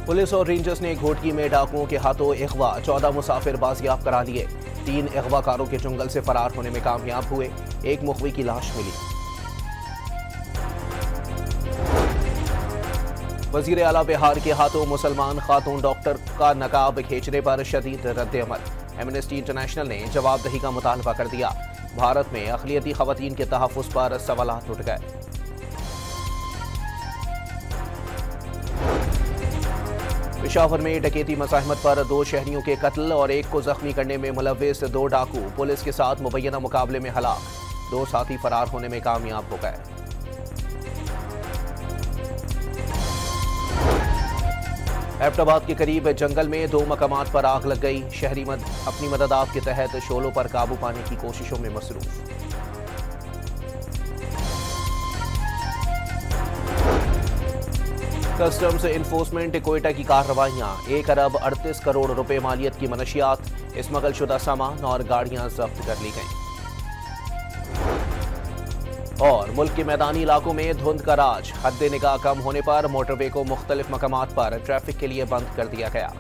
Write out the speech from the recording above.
Police और rangers ने घोटकी में डाकुओं के हाथों अगवा 14 मुसाफिर बाजियाब करा लिए। 3 अगवाकारों के जंगल से फरार होने में कामयाब हुए। एक मुखवी की लाश मिली। वजीर आला बिहार के हाथों मुसलमान खातून डॉक्टर का नकाब खींचने पर शदीद रद्द-ए-अमल। एमनेस्टी इंटरनेशनल ने जवाबदही का मुतालबा कर दिया। भारत में अक़लियती ख़वातीन के तहफ़्फ़ुज़ पर सवालात उठ गए। पेशावर में डकैती मज़ाहमत पर 2 शहरियों के कत्ल और एक को जख्मी करने में मुलव्विस 2 डाकू पुलिस के साथ मुबैना मुकाबले में हलाक। 2 साथी फरार होने में कामयाब हो गए। एबटाबाद के करीब जंगल में 2 मकामात पर आग लग गई। शहरी अपनी मदद के तहत शोलों पर काबू पाने की कोशिशों में मसरूफ। कस्टम्स इन्फोर्समेंट कोयटा की कार्रवाइयां 1 अरब 38 करोड़ रुपए मालियत की मनशियात, स्मगलशुदा सामान और गाड़ियां जब्त कर ली गईं। और मुल्क के मैदानी इलाकों में धुंध का राज, हद निगाह कम होने पर मोटरवे को मुख्तलिफ मकामात पर ट्रैफिक के लिए बंद कर दिया गया।